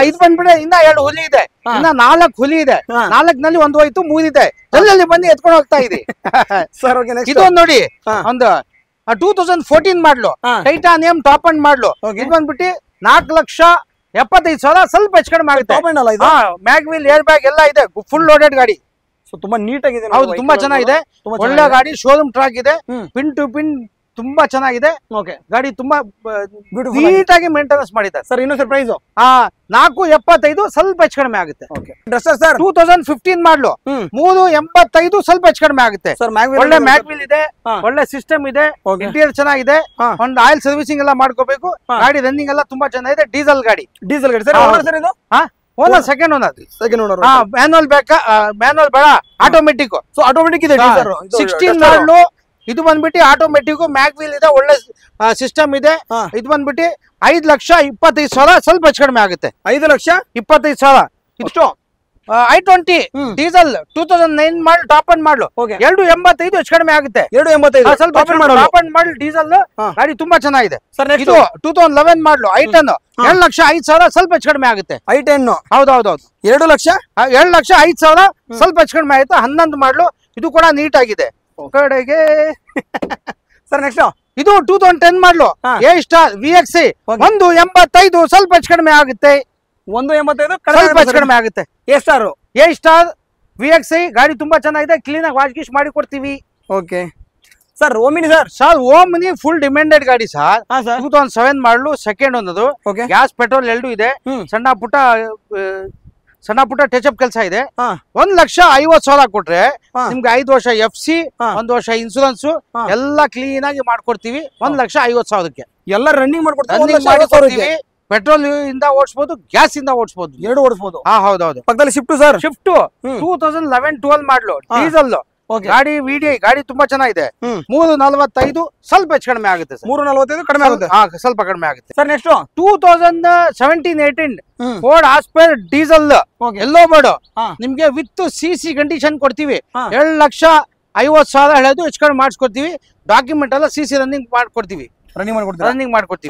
ಇದು ಬಂದ್ಬಿಟ್ಟು ಇನ್ನ 2 ಹುಲಿ ಇದೆ, ಇನ್ನ 4 ಹುಲಿ ಇದೆ. 4ನಲ್ಲಿ 1 ಹೋಯ್ತು, 3 ಇದೆ. ಜಲ್ದಿ ಬಂದು ಎತ್ಕೊಂಡು ಹೋಗ್ತಾ ಇದೆ ಸರ್. ಇದು ನೋಡಿ, ಒಂದು 2014 ಮಾಡ್ಲು ಟೈಟಾನಿಯಂ ಟಾಪ್ ಅಂಡ್ ಮಾಡ್ಲು. ಇದು ಬಂದ್ಬಿಟ್ಟು 4,75,000 ಸ್ವಲ್ಪ ಹೆಚ್ಚು ಕಡಿಮೆ ಆಗುತ್ತೆ. ಮ್ಯಾಗ್ವಿಲ್ ಏರ್ ಬ್ಯಾಗ್ ಎಲ್ಲ ಇದೆ, ಫುಲ್ ಲೋಡೆಡ್ ಗಾಡಿ. ತುಂಬಾ ನೀಟ್ ಆಗಿದೆ. ಹೌದು, ತುಂಬಾ ಚೆನ್ನಾಗಿದೆ, ಒಳ್ಳೆ ಗಾಡಿ. ಶೋರೂಮ್ ಟ್ರಾಕ್ ಇದೆ, ಪಿನ್ ಟು ಪಿನ್ ತುಂಬಾ ಚೆನ್ನಾಗಿದೆ ಗಾಡಿ. ತುಂಬಾ ನೀಟ್ ಆಗಿ ಮೇಂಟೆನೆನ್ಸ್ ಮಾಡಿದ್ದಾರೆ ಸರ್. ಇನ್ನೊಂದು ಪ್ರೈಸ್ 4,75 ಸ್ವಲ್ಪ ಹೆಚ್ಚು ಕಡಿಮೆ ಆಗುತ್ತೆ. ಸರ್ 2015 ಮಾಡ್ಲು 3,85 ಸ್ವಲ್ಪ ಹೆಚ್ಚು ಕಡಿಮೆ ಆಗುತ್ತೆ. ಒಳ್ಳೆ ಮ್ಯಾಗ್ವಿಲ್ ಇದೆ, ಒಳ್ಳೆ ಸಿಸ್ಟಮ್ ಇದೆ, ಇಂಟೀರಿಯರ್ ಚೆನ್ನಾಗಿದೆ. ಒಂದು ಆಯಿಲ್ ಸರ್ವಿಸಿಂಗ್ ಎಲ್ಲ ಮಾಡ್ಕೋಬೇಕು. ಗಾಡಿ ರನ್ನಿಂಗ್ ಎಲ್ಲ ತುಂಬಾ ಚೆನ್ನಾಗಿದೆ. ಡೀಸೆಲ್ ಗಾಡಿ. ಸರ್ ಇದು ಓನರ್ ಸೆಕೆಂಡ್ ಓನರ್. ಮ್ಯಾನುವಲ್ ಬೇಕಾ? ಮ್ಯಾನುವಲ್ ಬೇಡ, ಆಟೋಮೆಟಿಕ್. ಸೊ ಆಟೋಮೆಟಿಕ್ ಇದೆ. 16 ಮಾಡ್ಲು. ಇದು ಬಂದ್ಬಿಟ್ಟು ಆಟೋಮೆಟಿಕ್, ಮ್ಯಾಗ್ವಿಲ್ ಇದೆ, ಒಳ್ಳೆ ಸಿಸ್ಟಮ್ ಇದೆ. ಇದು ಬಂದ್ಬಿಟ್ಟು 5,25,000 ಸ್ವಲ್ಪ ಹೆಚ್ಚು ಕಡಿಮೆ ಆಗುತ್ತೆ. 5,25,000 ಇಷ್ಟು. i20 diesel 2009 model top end model 2,85 ಹೆಚ್ಚು ಕಡಿಮೆ ಆಗುತ್ತೆ. 2,85 ಸ್ವಲ್ಪ ಟಾಪ್ ಅಂಡ್ ಮಾಡಲ್ ಡೀಸೆಲ್ ಗಾಡಿ ತುಂಬಾ ಚೆನ್ನಾಗಿದೆ. ಇದು 2011 ಮಾಡ್ಲು i10 2,05,000 ಸ್ವಲ್ಪ ಹೆಚ್ಚು ಕಡಿಮೆ ಆಗುತ್ತೆ. i10 ಹೌದೌದು. 2,05,000 ಸ್ವಲ್ಪ ಹೆಚ್ಚು ಕಡಿಮೆ ಆಗುತ್ತೆ. 11 ಮಾಡ್ಲು. ಇದು ಕೂಡ ನೀಟ್ ಆಗಿದೆ ಕಡೆಗೆ. ಸರ್ ನೆಕ್ಸ್ಟ್ ಇದು 2010 ಮಾಡ್ಲು ಎ ಸ್ಟಾರ್ VXi 1,85 ಸ್ವಲ್ಪ ಹೆಚ್ಚು ಕಡಿಮೆ ಆಗುತ್ತೆ. 1,85 ಸ್ವಲ್ಪ ಹೆಚ್ಚು ಕಡಿಮೆ ಆಗುತ್ತೆ. ಎ ಸ್ಟಾರ್ VXi ಗಾಡಿ ತುಂಬಾ ಚೆನ್ನಾಗಿದೆ, ಕ್ಲೀನ್ ಆಗಿ ವಾಶ್ ಗೀಶ್ ಮಾಡಿ ಕೊಡ್ತೀವಿ. Okay sir. Omni Omni full demanded ಗಾಡಿ ಸರ್. 2007 ಮಾಡ್ಲು ಸೆಕೆಂಡ್ ಒಂದದು. ಗ್ಯಾಸ್ ಪೆಟ್ರೋಲ್ 2 ಇದೆ. ಸಣ್ಣ ಪುಟ್ಟ ಟಚ್ ಅಪ್ ಕೆಲಸ ಇದೆ. 1,50,000 ಕೊಟ್ರೆ ನಿಮ್ಗೆ 5 ವರ್ಷ FC, 1 ವರ್ಷ ಇನ್ಸೂರೆನ್ಸ್ ಎಲ್ಲ ಕ್ಲೀನ್ ಆಗಿ ಮಾಡ್ಕೊಡ್ತೀವಿ. 1,50,000 ಎಲ್ಲ ರನ್ನಿಂಗ್ ಮಾಡ್ಕೊಡ್ತೀವಿ. ಪೆಟ್ರೋಲ್ ಇಂದ ಓಡಿಸಬಹುದು, ಗ್ಯಾಸ್ ಇಂದ ಓಡಿಸಬಹುದು, 2 ಓಡಿಸಬಹುದು. ಹೌದೌದು. ಪಕ್ಕದಲ್ಲಿ ಶಿಫ್ಟ್ ಸರ್. ಶಿಫ್ಟ್ 2011-12 ಮಾಡ್ಲು ಡೀಸೆಲ್ ಗಾಡಿ. VDI ಗಾಡಿ ತುಂಬಾ ಚೆನ್ನಾಗಿದೆ. 3,45 ಸ್ವಲ್ಪ ಹೆಚ್ಚು ಕಡಿಮೆ ಆಗುತ್ತೆ. 3,45 ಕಡಿಮೆ ಆಗುತ್ತೆ, ಸ್ವಲ್ಪ ಕಡಿಮೆ ಆಗುತ್ತೆ sir. Next 2017-18 Ford Aspire diesel yellow board ನಿಮ್ಗೆ ವಿತ್ CC ಕಂಡೀಷನ್ ಕೊಡ್ತೀವಿ. 2,50,000 ಹೇಳೋದು ಹೆಚ್ಚು ಕಡಿಮೆ ಮಾಡಿಸ್ಕೊಡ್ತೀವಿ. ಡಾಕ್ಯುಮೆಂಟ್ ಎಲ್ಲ CC ರನ್ನಿಂಗ್ ಮಾಡ್ಕೊಡ್ತೀವಿ. ರನ್ನಿಂಗ್ ಮಾಡ್ಕೊಡ್ತೀವಿ.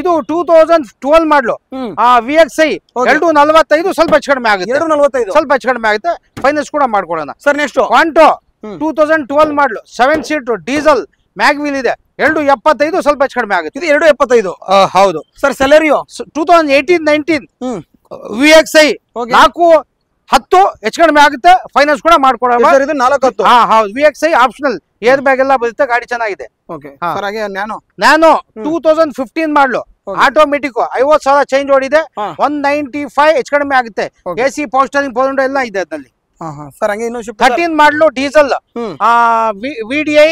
ಇದು 2012 ಮಾಡ್ಲು VXi 2,45 ಸ್ವಲ್ಪ ಹೆಚ್ಚು ಕಡಿಮೆ ಆಗುತ್ತೆ. 2,45 ಸ್ವಲ್ಪ ಹೆಚ್ಚು ಕಡಿಮೆ ಆಗುತ್ತೆ. ಫೈನಾನ್ಸ್ ಕೂಡ ಮಾಡ್ಕೊಡೋಣ sir. Next ಕ್ವಾಂಟೋ 2012 ಮಾಡ್ಲು 7 seat diesel mag wheel ಇದೆ. 2,75 ಸ್ವಲ್ಪ ಹೆಚ್ಚು ಕಡಿಮೆ ಆಗುತ್ತೆ. ಇದು 2,75 ಹೌದು ಸರ್. ಸೆಲೆರಿಯೋ 2018-19 VXi 4,10 ಹೆಚ್ಚು ಕಡಿಮೆ ಆಗುತ್ತೆ. ಫೈನಾನ್ಸ್ ಕೂಡ ಮಾಡ್ಕೊಡೋಣ. ಇದು 4,10. ಹೌದು. VXi ಆಪ್ಷನಲ್, ಏರ್ ಬ್ಯಾಗ್ ಎಲ್ಲ ಬರುತ್ತೆ, ಗಾಡಿ ಚೆನ್ನಾಗಿದೆ. ನ್ಯಾನೋ 2015 ಮಾಡ್ಲು ಆಟೋಮೆಟಿಕ್ 50,000 ಚೇಂಜ್ ಓಡಿದೆ. 195 ಹೆಚ್ಚು ಕಡಿಮೆ ಆಗುತ್ತೆ. AC ಪವರ್ ಸ್ಟೀರಿಂಗ್ ಪೌಂಡ್ ಎಲ್ಲ ಇದೆ ಅದ್ರಲ್ಲಿ. 13 ಮಾಡ್ಲು ಡೀಸೆಲ್ VDI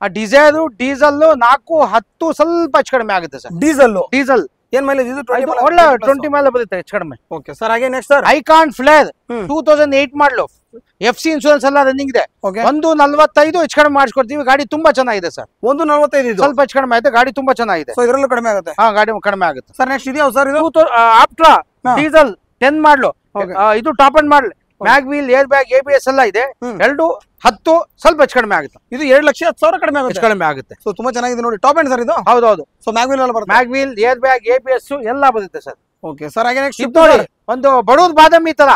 ಡಿಸೈರ್ ಡೀಸೆಲ್ 4,10 ಸ್ವಲ್ಪ ಹೆಚ್ಚು ಕಡಿಮೆ ಆಗುತ್ತೆ ಸರ್. ಡೀಸೆಲ್ ಏನ್ ಮೈಲೇಜ್ ಇದು? ಒಳ್ಳೆ 20 ಮೇಲೆ ಬರುತ್ತೆ ಹೆಚ್ಚು ಕಡಿಮೆ. Okay sir. ಹಾಗೆ next sir Ikon Flair 2008 model FC insurance ಎಲ್ಲ ರನ್ನಿಂಗ್ ಇದೆ. 1,45 ಹೆಚ್ಚು ಕಡಿಮೆ ಮಾಡಿಸ್ಕೊಡ್ತೀವಿ. ಗಾಡಿ ತುಂಬಾ ಚೆನ್ನಾಗಿದೆ ಸರ್. 1,45 ಸ್ವಲ್ಪ ಹೆಚ್ಚು ಕಡಿಮೆ ಆಯ್ತು. ಗಾಡಿ ತುಂಬಾ ಚೆನ್ನಾಗಿದೆ. ಇದರಲ್ಲೂ ಕಡಿಮೆ ಆಗುತ್ತೆ. ಗಾಡಿ ಕಡಿಮೆ ಆಗುತ್ತೆ ಸರ್. ನೆಕ್ಸ್ಟ್ ಇದೆಯಾ ಸರ್? ಇದು ಆಪ್ಟ್ರಾ ಡೀಸೆಲ್ 10 ಮಾಡ್ಲು. ಇದು top end model. Mag wheel air bag ABS ಎಲ್ಲ ಇದೆ. 2,10 ಸ್ವಲ್ಪ ಹೆಚ್ಚು ಕಡಿಮೆ ಆಗುತ್ತೆ. ಇದು 2,10,000 ಕಡಿಮೆ ಆಗುತ್ತೆ. ಕಡಿಮೆ ಆಗುತ್ತೆ. ಸೊ ತುಂಬಾ ಚೆನ್ನಾಗಿದೆ ನೋಡಿ. ಟಾಪ್ ಎಂಡ್ ಸರ್ ಇದು? ಹೌದೌದು. ಸೊ ಮ್ಯಾಗ್ವಿಲ್ ಎಲ್ಲ ಬರುತ್ತೆ. ಮ್ಯಾಗ್ವಿಲ್ ಏರ್ ಬ್ಯಾಗ್ ABS ಎಲ್ಲ ಬರುತ್ತೆ ಸರ್. Okay sir. ಹಾಗೆ ನೆಕ್ಸ್ಟ್ ನೋಡಿ, ಒಂದು ಬಡೂರ್ ಬಾದಾಮಿ ತರ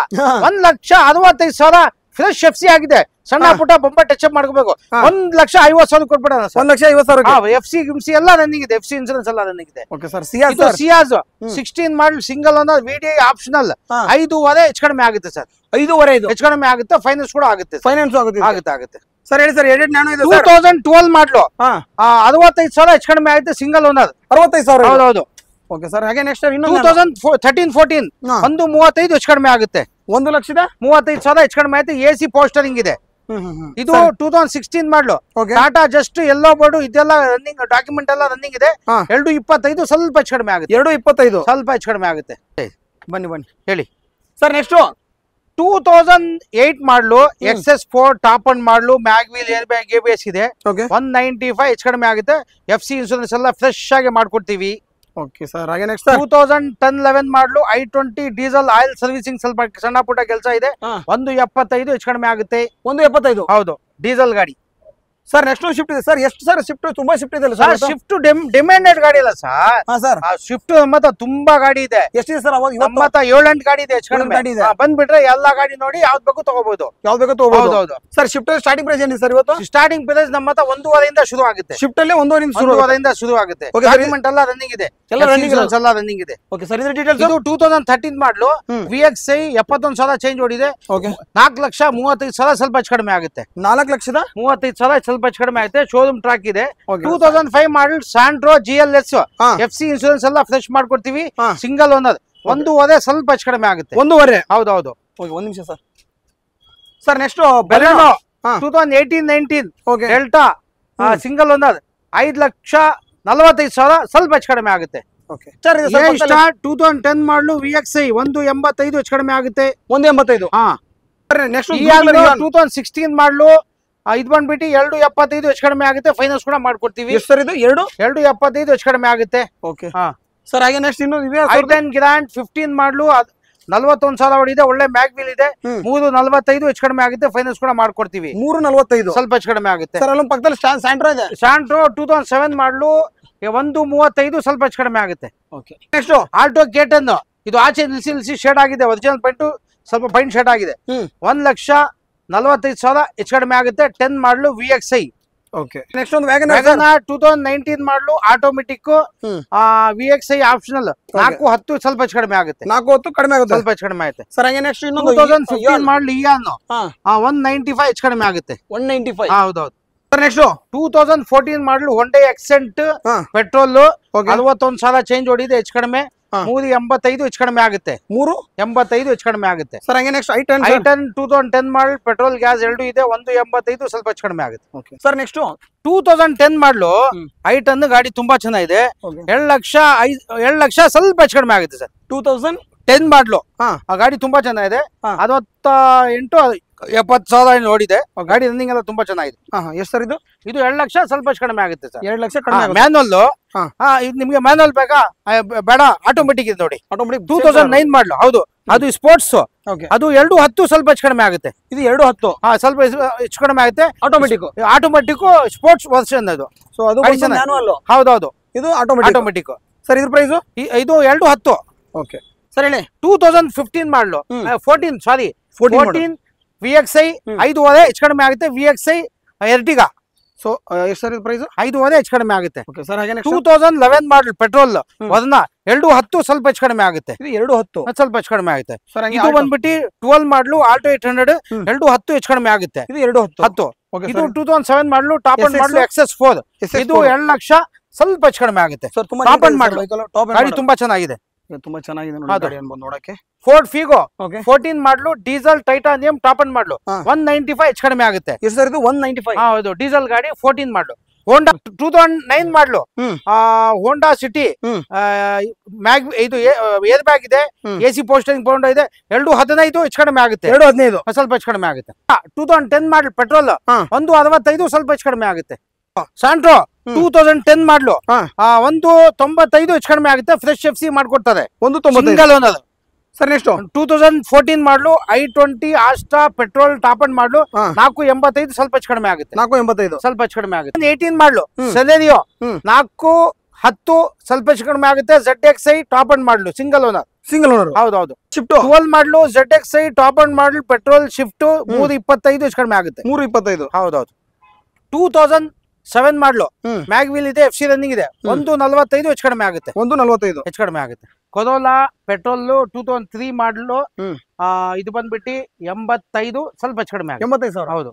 1,65,000 ಫ್ರೆಶ್ FC ಆಗಿದೆ. ಸಣ್ಣ ಪುಟ್ಟ ಬೊಂಬ ಟಚ್ ಅಪ್ ಮಾಡ್ಕೋಬೇಕು. 1,50,000 ಕೊಟ್ಬಿಡೋಣ ಸರ್. 1,50,000 FC ಗಿಮ್ಸಿ ಎಲ್ಲ ರನ್ನಿಂಗ್ ಇದೆ. FC ಇನ್ಸೂರೆನ್ಸ್ ಎಲ್ಲ ರನ್ನಿಂಗ್ ಇದೆ. Okay sir. ಸಿಯಾಜ್ 16 model single owner VDI optional 5,500 ಹೆಚ್ಚು ಕಡಿಮೆ ಆಗುತ್ತೆ ಸರ್. 5,500 ಹೆಚ್ಚು ಕಡಿಮೆ ಆಗುತ್ತೆ. ಫೈನಾನ್ಸ್ ಕೂಡ ಆಗುತ್ತೆ. ಆಗುತ್ತೆ ಸರ್. ಹೇಳಿ ಸರ್. ನ್ಯಾನೋ ಇದೆ 2012 ಮಾಡ್ಲು 65,000 ಹೆಚ್ಚು ಕಡಿಮೆ ಆಗುತ್ತೆ. Single owner 65,000. ಹೌದೌದು. Okay sir. ಹಾಗೆ ನೆಕ್ಸ್ಟ್ 2013-14 1,35 ಹೆಚ್ಚು ಕಡಿಮೆ ಆಗುತ್ತೆ. 1,35,000 ಹೆಚ್ಚು ಕಡಿಮೆ ಆಯ್ತು. AC ಪೋಸ್ಟರಿಂಗ್ ಇದೆ. ಇದು 2016 ಮಾಡ್ಲು ಟಾಟಾ ಜಸ್ಟ್ ಎಲ್ಲೋ ಬೋರ್ಡ್ ಇದೆಲ್ಲ ರನ್ನಿಂಗ್, ಡಾಕ್ಯುಮೆಂಟ್ ಎಲ್ಲ ರನ್ನಿಂಗ್ ಇದೆ. 2,25 ಸ್ವಲ್ಪ ಹೆಚ್ಚು ಕಡಿಮೆ ಆಗುತ್ತೆ. 2,25 ಸ್ವಲ್ಪ ಹೆಚ್ಚು ಕಡಿಮೆ ಆಗುತ್ತೆ. ಬನ್ನಿ ಹೇಳಿ ಸರ್. ನೆಕ್ಸ್ಟ್ 2008 ಮಾಡಲು XS4 ಟಾಪ್ ಅಂಡ್ ಮಾಡಲು mag wheel air bag ABS ಇದೆ. 195 ಹೆಚ್ಚು ಕಡಿಮೆ ಆಗುತ್ತೆ. FC ಇನ್ಶೂರೆನ್ಸ್ ಎಲ್ಲ ಫ್ರೆಶ್ ಆಗಿ ಮಾಡ್ಕೊಡ್ತೀವಿ. Okay sir. ಹಾಗೆ ನೆಕ್ಸ್ಟ್ 2010-11 ಮಾಡಲು i20 ಡೀಸೆಲ್ ಆಯಿಲ್ ಸರ್ವಿಸಿಂಗ್ ಸ್ವಲ್ಪ ಸಣ್ಣ ಪುಟ್ಟ ಕೆಲಸ ಇದೆ. 175 ಹೆಚ್ಚು ಕಡಿಮೆ ಆಗುತ್ತೆ. 175 ಹೌದು, ಡೀಸೆಲ್ ಗಾಡಿ. ಸರ್ ನೆಕ್ಸ್ಟ್ ಶಿಫ್ಟ್ ಇದೆ ಸರ್. ಎಷ್ಟು ಸರ್ ಶಿಫ್ಟ್? ತುಂಬಾ ಶಿಫ್ಟ್ ಇದೆ ಸರ್. ಶಿಫ್ಟ್ ಡಿಮ್ಯಾಂಡೆಡ್ ಗಾಡಿ ಅಲ್ಲ ಸರ್. ಹಾ ಸರ್. ಶಿಫ್ಟ್ ನಮ್ಮತ್ತ ತುಂಬಾ ಗಾಡಿ ಇದೆ. ಎಷ್ಟಿದೆ ಸರ್? ಅವಾಗ ನಮ್ಮತ್ತ 7-8 ಗಾಡಿ ಇದೆ. ಬಂದ್ಬಿಟ್ರೆ ಎಲ್ಲಾ ಗಾಡಿ ನೋಡಿ ಯಾವ್ದು ಬೇಕು ತಗೋಬಹುದು. ಯಾವ್ದು ಬೇಕು ತಗೋಬಹುದು. ಸರ್ ಶಿಫ್ಟ್ ಸ್ಟಾರ್ಟಿಂಗ್ ಪ್ರೈಸ್ ಏನಿದೆ ಸರ್ ಇವತ್ತು? ಸ್ಟಾರ್ಟಿಂಗ್ ಪ್ರೈಸ್ ನಮ್ಮತ್ತ 1.5 ಶುರು ಆಗುತ್ತೆ. ಶಿಫ್ಟ್ ಅಲ್ಲಿ 1.5 ಶುರು ಆಗುತ್ತೆ. ಡಾಕ್ಯುಮೆಂಟ್ ಎಲ್ಲ ರನ್ನಿಂಗ್ ಇದೆ. ಎಲ್ಲ ರನ್ನಿಂಗ್ ಇದೆ. Okay sir. ಇದ್ರ ಡೀಟೇಲ್ಸ್ ಇದು 2013 ಮಾಡಲು VXI 71,000 ಚೇಂಜ್ ಓಡಿದೆ. 4,35,000 ಸ್ವಲ್ಪ ಹೆಚ್ಚು ಕಡಿಮೆ ಆಗುತ್ತೆ. 4,35,000 ಸ್ವಲ್ಪ ಹೆಚ್ಚು ಕಡಿಮೆ ಆಗುತ್ತೆ. ಶೋರೂಮ್ ಟ್ರ್ಯಾಕ್ ಇದೆ. 2005 ಮಾಡಲ್ ಸ್ಯಾಂಟ್ರೋ GLS FC ಇನ್ಶೂರೆನ್ಸ್ ಎಲ್ಲ ಫ್ರೆಶ್ ಮಾಡ್ಕೊಡ್ತೀವಿ. Single owner. 1.5 ಸ್ವಲ್ಪ ಹೆಚ್ಚು ಕಡಿಮೆ ಆಗುತ್ತೆ. 1.5 ಹೌದೌದು. ಒಂದ್ ನಿಮಿಷ sir. Sir next ಬೆಲೆನೋ 2018-19 delta single owner 5,45,000 ಸ್ವಲ್ಪ ಹೆಚ್ಚು ಕಡಿಮೆ ಆಗುತ್ತೆ. ಸರ್ 2010 ಮಾಡಲು VXI 1.85 ಹೆಚ್ಚು ಕಡಿಮೆ ಆಗುತ್ತೆ. 1.85. ನೆಕ್ಸ್ಟ್ 2016 ಮಾಡಲು ಇದು ಬಂದ್ಬಿಟ್ಟು 2.75 ಹೆಚ್ಚು ಕಡಿಮೆ ಆಗುತ್ತೆ. ಫೈನಾನ್ಸ್ ಕೂಡ ಮಾಡ್ಕೊಡ್ತೀವಿ. ಸರ್ ಇದು 2.75 ಹೆಚ್ಚು ಕಡಿಮೆ ಆಗುತ್ತೆ. Okay sir. ಹಾಗೆ ನೆಕ್ಸ್ಟ್ ಇನ್ನು i10 ಗ್ರ್ಯಾಂಡ್ 15 ಮಾಡಲು 41,000 ಹೊಡಿದೆ. ಒಳ್ಳೆ ಮ್ಯಾಗ್ ವೀಲ್ ಇದೆ. 3.45 ಹೆಚ್ಚು ಕಡಿಮೆ ಆಗುತ್ತೆ. ಫೈನಾನ್ಸ್ ಕೂಡ ಮಾಡ್ಕೊಡ್ತೀವಿ. 3.45 ಸ್ವಲ್ಪ ಹೆಚ್ಚು ಕಡಿಮೆ ಆಗುತ್ತೆ. ಸರ್ ಅಲ್ಲೊಂದು ಪಕ್ಕದಲ್ಲಿ ಸ್ಯಾಂಟ್ರೋ ಇದೆ. ಸ್ಯಾಂಟ್ರೋ 2007 ಮಾಡಲು 1.35 ಸ್ವಲ್ಪ ಹೆಚ್ಚು ಕಡಿಮೆ ಆಗುತ್ತೆ. ಓಕೆ. ನೆಕ್ಸ್ಟ್ ಆಲ್ಟೋ K10 ಇದು ಆಚೆ ನಿಲ್ಸಿ ಶೇಡ್ ಆಗಿದೆ. ಒರಿಜಿನಲ್ ಪೈಂಟ್ ಸ್ವಲ್ಪ ಪೈಂಟ್ ಶೇಡ್ ಆಗಿದೆ. 1,45,000 ಹೆಚ್ಚು ಕಡಿಮೆ ಆಗುತ್ತೆ. 10 ಮಾಡಲು VXI. ಓಕೆ. ನೆಕ್ಸ್ಟ್ ಒಂದು ವ್ಯಾಗನ್ 2019 ಮಾಡಲು ಆಟೋಮೆಟಿಕ್ VXI ಆಪ್ಷನಲ್ 4.10 ಸ್ವಲ್ಪ ಹೆಚ್ಚು ಕಡಿಮೆ ಆಗುತ್ತೆ. 4.10 ಕಡಿಮೆ ಆಗುತ್ತೆ. ಸ್ವಲ್ಪ ಹೆಚ್ಚು ಕಡಿಮೆ ಆಗುತ್ತೆ. ಸರ್ ಹಾಗೆ ನೆಕ್ಸ್ಟ್ ಇನ್ನೊಂದು 2015 ಮಾಡಲು ಇಯಾನ್ 195 ಹೆಚ್ಚು ಕಡಿಮೆ ಆಗುತ್ತೆ. 195. ಹೌದೌದು. ಸರ್ ನೆಕ್ಸ್ಟ್ 2014 ಮಾಡಲು ಹೊಂಡೈ ಎಕ್ಸೆಂಟ್ ಪೆಟ್ರೋಲ್ 41,000 ಚೇಂಜ್ ಓಡಿದೆ. ಹೆಚ್ಚು ಕಡಿಮೆ 3.85 ಹೆಚ್ಚು ಕಡಿಮೆ ಆಗುತ್ತೆ. 3.85 ಹೆಚ್ಚು ಕಡಿಮೆ ಆಗುತ್ತೆ. ಸರ್ ಹಂಗೆ ನೆಕ್ಸ್ಟ್ i10 2010 ಮಾಡಲ್ ಪೆಟ್ರೋಲ್ ಗ್ಯಾಸ್ ಎರಡು ಇದೆ. 1.85 ಸ್ವಲ್ಪ ಹೆಚ್ಚು ಕಡಿಮೆ ಆಗುತ್ತೆ. ಸರ್ ನೆಕ್ಸ್ಟ್ 2010 ಮಾಡಲು i10 ಗಾಡಿ ತುಂಬಾ ಚೆನ್ನಾಗಿದೆ. 7,00,000 ಸ್ವಲ್ಪ ಹೆಚ್ಚು ಕಡಿಮೆ ಆಗುತ್ತೆ ಸರ್. 2010 ಮಾಡಲು ಆ ಗಾಡಿ ತುಂಬಾ ಚೆನ್ನಾಗಿದೆ. 68-70,000 ನೋಡಿದೆ. ಗಾಡಿ ರನ್ನಿಂಗ್ ಎಲ್ಲ ತುಂಬಾ ಚೆನ್ನಾಗಿದೆ. ಎಷ್ಟು ಸರ್ ಇದು? 2,00,000 ಸ್ವಲ್ಪ ಹೆಚ್ಚು ಕಡಿಮೆ ಆಗುತ್ತೆ ಸರ್. 2,00,000 ಕಡಿಮೆ. ಮ್ಯಾನುವಲ್ ಇದು ನಿಮ್ಗೆ ಮ್ಯಾನುವಲ್ ಬೇಕಾ ಬೇಡ? ಆಟೋಮೆಟಿಕ್ ಇದೆ ನೋಡಿ. ಆಟೋಮೆಟಿಕ್ 2009 ಮಾಡಲು. ಹೌದು, ಅದು ಸ್ಪೋರ್ಟ್ಸ್. ಅದು 2.10 ಸ್ವಲ್ಪ ಹೆಚ್ಚು ಕಡಿಮೆ ಆಗುತ್ತೆ. ಇದು 2.10 ಸ್ವಲ್ಪ ಹೆಚ್ಚು ಕಡಿಮೆ ಆಗುತ್ತೆ. ಆಟೋಮೆಟಿಕ್ ಸ್ಪೋರ್ಟ್ಸ್ ವರ್ಷನ್ ಅದು. ಸೊ ಅದು ಮ್ಯಾನುವಲ್. ಹೌದೌದು, ಇದು ಆಟೋಮೆಟಿಕ್. ಸರ್ ಇದ್ರ ಪ್ರೈಸ್ ಇದು 2.10. ಓಕೆ ಸರ್ ಹೇಳಿ. 2015 ಮಾಡಲು 14 VXI 5.5 ಹೆಚ್ಚು ಕಡಿಮೆ ಆಗುತ್ತೆ. VXI Ertiga. ಸೊ ಎಷ್ಟು ಸರ್ ಪ್ರೈಸ್? 5.5 ಹೆಚ್ಚು ಕಡಿಮೆ ಆಗುತ್ತೆ. ಓಕೆ ಸರ್ ಹಾಗೆ 2011 ಮಾಡಲ್ ಪೆಟ್ರೋಲ್ ಅದನ್ನ 2.10 ಸ್ವಲ್ಪ ಹೆಚ್ಚು ಕಡಿಮೆ ಆಗುತ್ತೆ. 2.10 ಸ್ವಲ್ಪ ಹೆಚ್ಚು ಕಡಿಮೆ ಆಗುತ್ತೆ. ಇದು ಬಂದ್ಬಿಟ್ಟು 12 ಮಾಡಲು ಆಲ್ಟೋ 800 2.10 ಹೆಚ್ಚು ಕಡಿಮೆ ಆಗುತ್ತೆ. ಇದು 2.10. ಇದು 2007 ಮಾಡಲು ಟಾಪ್ ಅಂಡ್ ಮಾಡಲು XS4 ಇದು 2,00,000 ಸ್ವಲ್ಪ ಹೆಚ್ಚು ಕಡಿಮೆ ಆಗುತ್ತೆ. ಟಾಪ್ ಅಂಡ್ ಮಾಡಲು ಗಾಡಿ ತುಂಬಾ ಚೆನ್ನಾಗಿದೆ. ತುಂಬಾ ಚೆನ್ನಾಗಿದೆ ನೋಡಿ ನೋಡಕ್ಕೆ. ಫೋರ್ಡ್ ಫಿಗೋ 14 ಮಾಡಲು ಡೀಸೆಲ್ ಟೈಟಾನಿಯಂ ಟಾಪ್ ಅಂಡ್ ಮಾಡಲು 195 ಹೆಚ್ಚು ಕಡಿಮೆ ಆಗುತ್ತೆ. ಎಷ್ಟು ಸರ್ ಇದು? 195. ಹೌದು, ಡೀಸೆಲ್ ಗಾಡಿ 14 ಮಾಡಲು. ಹೋಂಡಾ 2009 ಮಾಡಲು ಹೋಂಡಾ ಸಿಟಿ ಮ್ಯಾಗ್ ಇದು ಏರ್ ಬ್ಯಾಗ್ ಇದೆ. AC ಪೋಸ್ಟರಿಂಗ್ ಪೌಂಡ್ ಇದೆ. 2.15 ಹೆಚ್ಚು ಕಡಿಮೆ ಆಗುತ್ತೆ. 2.15 ಸ್ವಲ್ಪ ಹೆಚ್ಚು ಕಡಿಮೆ ಆಗುತ್ತೆ. 2010 ಮಾಡಲ್ ಪೆಟ್ರೋಲ್ 1.65 ಸ್ವಲ್ಪ ಹೆಚ್ಚು ಕಡಿಮೆ ಆಗುತ್ತೆ. ಸ್ಯಾಂಟ್ರೋ 2010 ಮಾಡಲು 1.95 ಹೆಚ್ಚು ಕಡಿಮೆ ಆಗುತ್ತೆ. ಫ್ರೆಶ್ FC ಮಾಡ್ಕೊಡ್ತಾರೆ. 1.95 ಸರ್ ನೆಕ್ಸ್ಟ್ 2014 ಮಾಡಲು i20 Astra petrol top end ಮಾಡಲು 4.85 ಸ್ವಲ್ಪ ಹೆಚ್ಚು ಕಡಿಮೆ ಆಗುತ್ತೆ. 4.85 ಸ್ವಲ್ಪ ಹೆಚ್ಚು ಕಡಿಮೆ ಆಗುತ್ತೆ. 18 ಮಾಡಲು ಸೆಲೆರಿಯೋ 4.10 ಸ್ವಲ್ಪ ಹೆಚ್ಚು ಕಡಿಮೆ ಆಗುತ್ತೆ. ZXi ಟಾಪ್ ಅಂಡ್ ಮಾಡಲು ಸಿಂಗಲ್ ಓನರ್. ಹೌದೌದು. ಶಿಫ್ಟ್ 12 ಮಾಡಲು ZXi ಟಾಪ್ ಅಂಡ್ ಮಾಡಲು ಪೆಟ್ರೋಲ್ ಶಿಫ್ಟ್ 3.25 ಹೆಚ್ಚು ಕಡಿಮೆ ಆಗುತ್ತೆ. 3.25 ಹೌದೌದು. 2007 ಮಾಡಲು ಮ್ಯಾಗ್ ವೀಲ್ ಇದೆ. FC ರನ್ನಿಂಗ್ ಇದೆ. 1.45 ಹೆಚ್ಚು ಕಡಿಮೆ ಆಗುತ್ತೆ. 1.45 ಹೆಚ್ಚು ಕಡಿಮೆ ಆಗುತ್ತೆ. ಕೊರೋಲಾ ಪೆಟ್ರೋಲ್ 2003 ಮಾಡಲು ಇದು ಬಂದ್ಬಿಟ್ಟು 85 ಸ್ವಲ್ಪ ಹೆಚ್ಚು ಕಡಿಮೆ ಆಗುತ್ತೆ. 85,000. ಹೌದು.